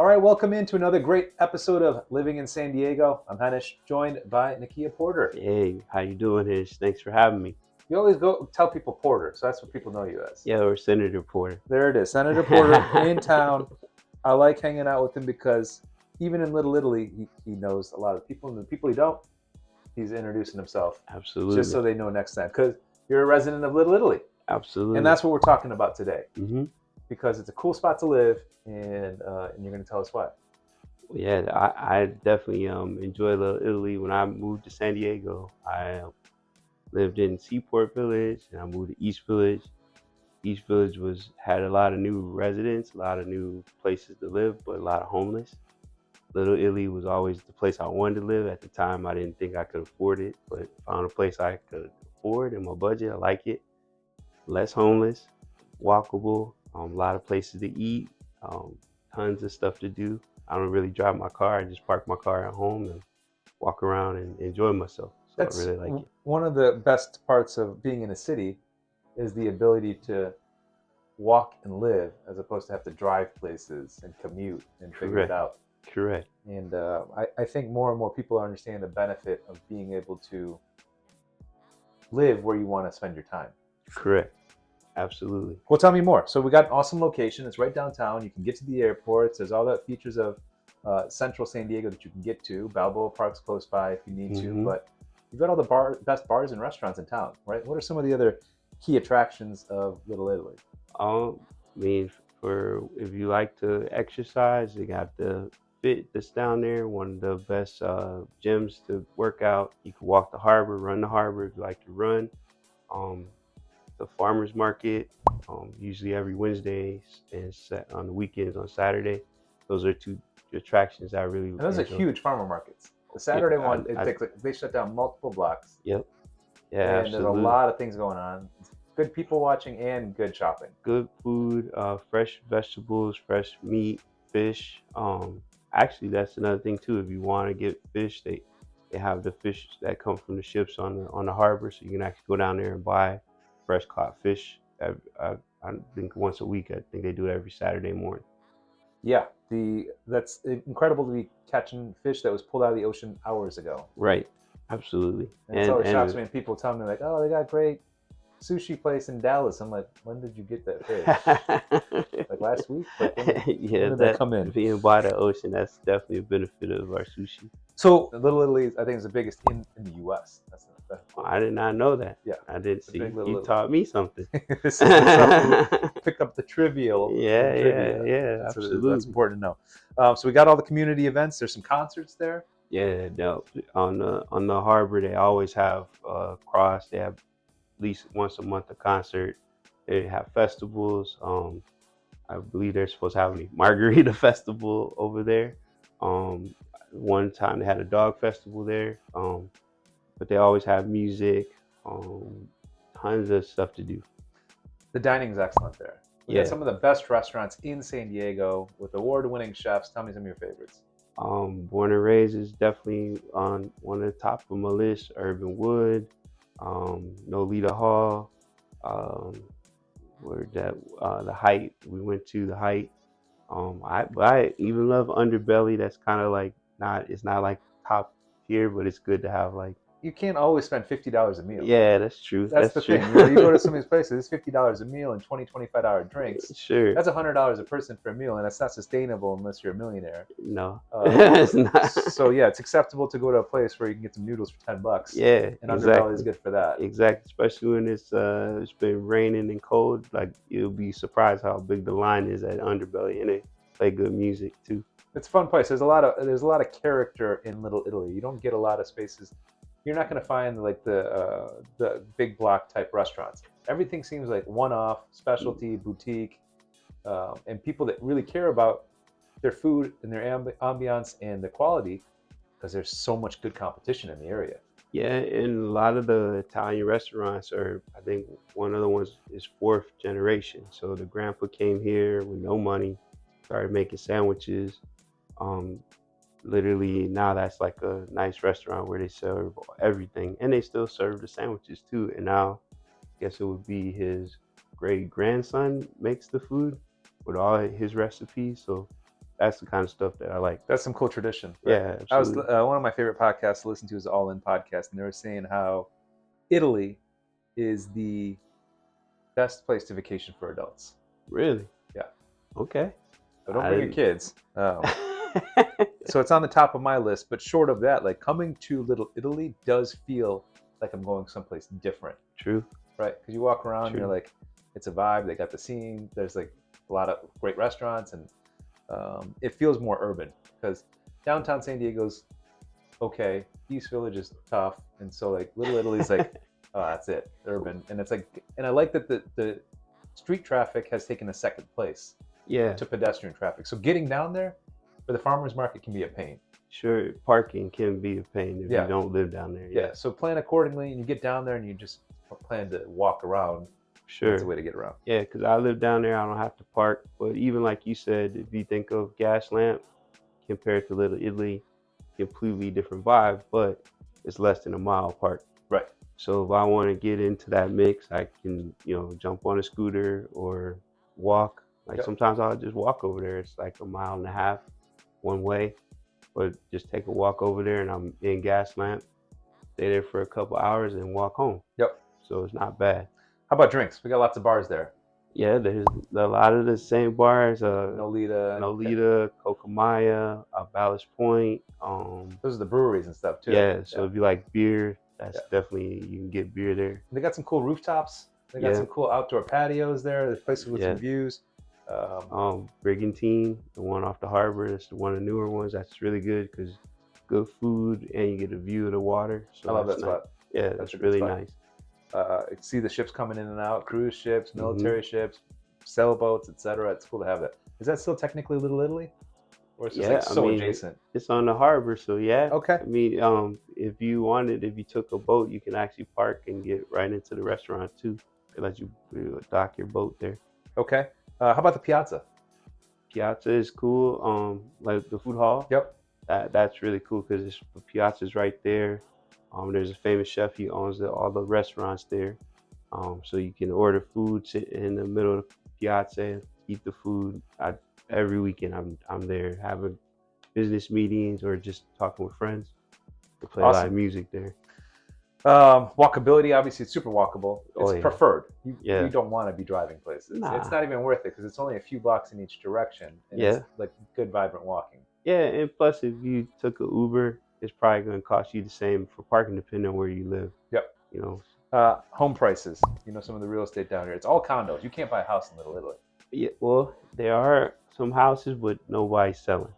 All right, welcome into another great episode of Living in San Diego. I'm Hanish, joined by Nakia Porter. Hey, how you doing, Ish? Thanks for having me. You always go tell people Porter, so that's what people know you as. Yeah, or Senator Porter. There it is, Senator Porter in town. I like hanging out with him because even in Little Italy, he knows a lot of people, and the people he don't, he's introducing himself. Absolutely. Just so they know next time, because you're a resident of Little Italy. Absolutely. And that's what we're talking about today. Mm-hmm. Because it's a cool spot to live, and you're going to tell us why. Yeah, I definitely enjoy Little Italy. When I moved to San Diego, I lived in Seaport Village, and I moved to East Village. East Village had a lot of new residents, a lot of new places to live, but a lot of homeless. Little Italy was always the place I wanted to live. At the time, I didn't think I could afford it, but found a place I could afford in my budget. I like it. Less homeless, walkable, a lot of places to eat, tons of stuff to do. I don't really drive my car. I just park my car at home and walk around and enjoy myself. So That's I really like it. One of the best parts of being in a city is the ability to walk and live as opposed to have to drive places and commute and figure it out. Correct. And I think more and more people understand the benefit of being able to live where you want to spend your time. Correct. Absolutely. Well, tell me more. So we got an awesome location. It's right downtown. You can get to the airports. There's all the features of central San Diego that you can get to. Balboa Park's close by if you need to. But you've got all the best bars and restaurants in town, right? What are some of the other key attractions of Little Italy? I mean, if you like to exercise, you got the Fit that's down there, one of the best gyms to work out. You can walk the harbor, run the harbor if you like to run. The farmers market, usually every Wednesday, and on the weekends on Saturday. Those are two attractions I really and those enjoy. Are huge farmer markets. The Saturday one, they shut down multiple blocks. Yep. Yeah, and absolutely. There's a lot of things going on. Good people watching and good shopping. Good food, fresh vegetables, fresh meat, fish. Actually, that's another thing too. If you want to get fish, they have the fish that come from the ships on the harbor, so you can actually go down there and buy fresh caught fish. I think once a week. I think they do it every Saturday morning. Yeah, that's incredible to be catching fish that was pulled out of the ocean hours ago. Right, absolutely. And it always shocks me when people tell me like, "Oh, they got great sushi place in Dallas." I'm like, when did you get that fish? Like last week? Like when did that come in? Being by the ocean, that's definitely a benefit of our sushi. So Little Italy, I think, is the biggest in the U.S. I did not know that. Yeah, I didn't see. You taught me something. This is the pick up the trivial. Yeah, absolutely. That's important to know. So we got all the community events. There's some concerts there. Yeah, no. On the harbor, they always have cross. They have at least once a month a concert. They have festivals. I believe they're supposed to have a margarita festival over there. One time they had a dog festival there. But they always have music, tons of stuff to do. The dining is excellent there. We got some of the best restaurants in San Diego with award-winning chefs. Tell me some of your favorites. Born and Raised is definitely on one of the top of my list. Urban Wood, Nolita Hall, the Height. We went to the Height. I even love Underbelly. That's kind of like it's not like top tier, but it's good to have like. You can't always spend $50 a meal. Yeah, that's true. That's the true. thing. You go to some of these places, it's $50 a meal and $25 drinks. Sure. That's $100 a person for a meal, and that's not sustainable unless you're a millionaire. No, it's not. So yeah, it's acceptable to go to a place where you can get some noodles for $10. Yeah, and Underbelly is good for that. Exactly, especially when it's been raining and cold. Like you'll be surprised how big the line is at Underbelly, and they play good music too. It's a fun place. There's a lot of character in Little Italy. You don't get a lot of spaces. You're not going to find like the big block type restaurants. Everything seems like one-off, specialty, boutique, and people that really care about their food and their ambiance and the quality, because there's so much good competition in the area. Yeah, and a lot of the Italian restaurants are, I think one of the ones is fourth generation. So the grandpa came here with no money, started making sandwiches. Literally now that's like a nice restaurant where they serve everything, and they still serve the sandwiches too. And now I guess it would be his great grandson makes the food with all his recipes. So that's the kind of stuff that I like. That's some cool tradition. Right. Yeah, I was absolutely. one of my favorite podcasts to listen to is All In Podcast, and they were saying how Italy is the best place to vacation for adults. Really? Yeah. Okay. So don't I bring your didn't. kids. So it's on the top of my list, but short of that, like coming to Little Italy does feel like I'm going someplace different, True. right? Because you walk around, and you're True. like, it's a vibe. They got the scene. There's like a lot of great restaurants, and it feels more urban. Because downtown San Diego's okay, East Village is tough, and so like Little Italy's like, oh, that's it, urban, and it's like, and I like that the street traffic has taken a second place Yeah. to pedestrian traffic. So getting down there for the farmers market can be a pain. Sure. Parking can be a pain if Yeah. you don't live down there. Yeah. So plan accordingly, and you get down there, and you just plan to walk around. Sure. That's the way to get around. Yeah, because I live down there, I don't have to park. But even like you said, if you think of Gas Lamp compared to Little Italy, completely different vibe, but it's less than a mile apart. Right. So if I want to get into that mix, I can, jump on a scooter or walk. Like sometimes I'll just walk over there. It's like 1.5 miles one way, but just take a walk over there and I'm in Gas Lamp, stay there for a couple hours and walk home. Yep. So it's not bad. How about drinks? We got lots of bars there. Yeah, there's a lot of the same bars. Nolita, Coco Maya, Ballast Point. Those are the breweries and stuff too. Yeah, so if you like beer, that's definitely, you can get beer there. They got some cool rooftops. They got some cool outdoor patios there. There's places with some views. Brigantine, the one off the harbor, that's one of the newer ones. That's really good because good food and you get a view of the water. So I love that nice. spot. Yeah, that's really nice. See the ships coming in and out, cruise ships, military ships, sailboats, etc. It's cool to have that. Is that still technically Little Italy? Or it's just adjacent? It's on the harbor, so yeah. Okay. I mean, if you took a boat, you can actually park and get right into the restaurant too. They let you dock your boat there. Okay. How about the Piazza? Piazza is cool. Like the food hall. Yep. That's really cool because the Piazza's right there. There's a famous chef. He owns all the restaurants there. So you can order food, sit in the middle of the Piazza, eat the food. Every weekend I'm there having business meetings or just talking with friends. We play a lot of music there. Walkability, obviously, it's super walkable. It's preferred. You don't want to be driving places. Nah. It's not even worth it because it's only a few blocks in each direction. And it's like good, vibrant walking. Yeah, and plus, if you took an Uber, it's probably going to cost you the same for parking depending on where you live. Yep. Home prices. Some of the real estate down here. It's all condos. You can't buy a house in Little Italy. Yeah, well, there are some houses, but nobody's selling.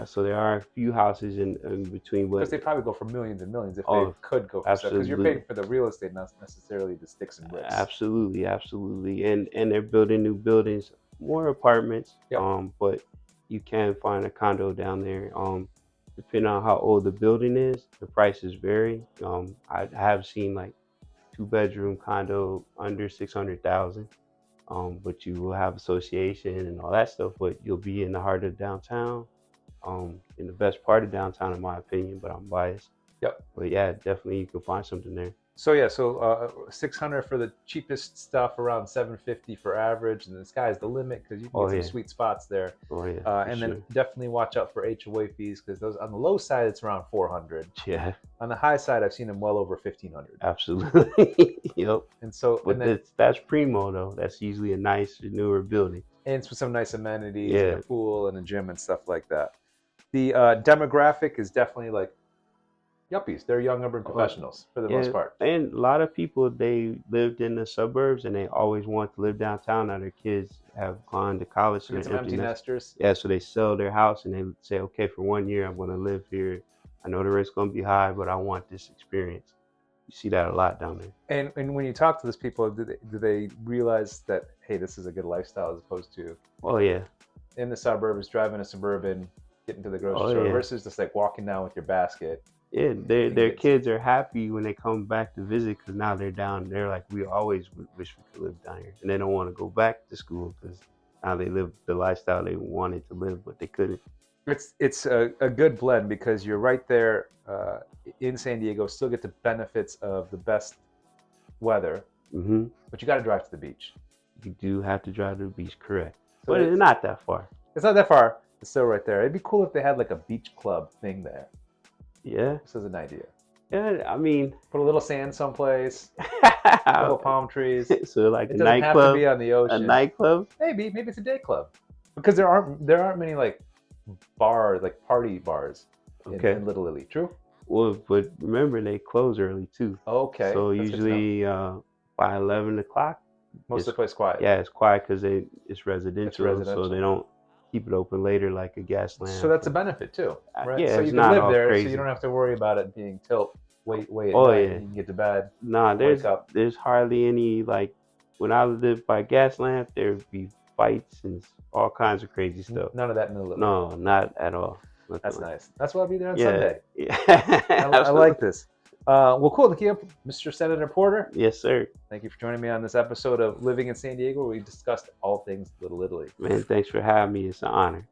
So there are a few houses in between. Because they probably go for millions and millions if they could go for stuff. Because you're paying for the real estate, not necessarily the sticks and bricks. Absolutely. And they're building new buildings, more apartments. Yep. But you can find a condo down there. Depending on how old the building is, the prices vary. I have seen like 2-bedroom condo under 600,000. But you will have association and all that stuff. But you'll be in the heart of downtown. In the best part of downtown, in my opinion, but I'm biased. Yep. But yeah, definitely you can find something there. So 600 for the cheapest stuff, around 750 for average, and the sky's the limit because you can get some sweet spots there. Then definitely watch out for HOA fees because those on the low side it's around 400. Yeah. On the high side, I've seen them well over 1,500. Absolutely. Yep. But that's primo though. That's usually a nice newer building. And with some nice amenities, and a pool and a gym and stuff like that. The demographic is definitely like yuppies. They're young urban professionals for the most part. And a lot of people, they lived in the suburbs and they always want to live downtown. Now their kids have gone to college. So some empty nesters. Yeah, so they sell their house and they say, okay, for 1 year, I'm going to live here. I know the rent's going to be high, but I want this experience. You see that a lot down there. And when you talk to those people, do they realize that, hey, this is a good lifestyle as opposed to in the suburbs, driving a Suburban, getting to the grocery store versus just like walking down with your basket. Yeah, their kids are happy when they come back to visit because now they're down. They're like, we always wish we could live down here. And they don't want to go back to school because now they live the lifestyle they wanted to live, but they couldn't. It's a good blend because you're right there in San Diego, still get the benefits of the best weather, but you got to drive to the beach. You do have to drive to the beach, correct. So but it's not that far. It's not that far. It's still right there. It'd be cool if they had like a beach club thing there. Yeah. Just as an idea. Yeah. I mean, Put a little sand someplace, a couple palm trees. so like It a doesn't have to nightclub. be on the ocean. A nightclub. Maybe it's a day club, because there aren't many like party bars Okay. in Little Italy. True. Well, but remember they close early too. Okay. So That's good to know. usually by 11 o'clock, Most of the place quiet. yeah, it's quiet because it's residential, residential. so they don't keep it open later like a gas lamp. So that's a benefit too, right? Yeah, so it's you not can live all there, so crazy. you don't have to worry about it being tilt. Wait. Oh, at night, yeah. You can get to bed. Nah, Wake up. there's hardly any, like, when I lived by gas lamp, there'd be fights and all kinds of crazy stuff. None of that in the Little. No, not at all. Nothing That's like nice. That's why I'll be there on Yeah. Sunday. Yeah. I like this. Well, cool. Thank you, Mr. Senator Porter. Yes, sir. Thank you for joining me on this episode of Living in San Diego, where we discussed all things Little Italy. Man, thanks for having me. It's an honor.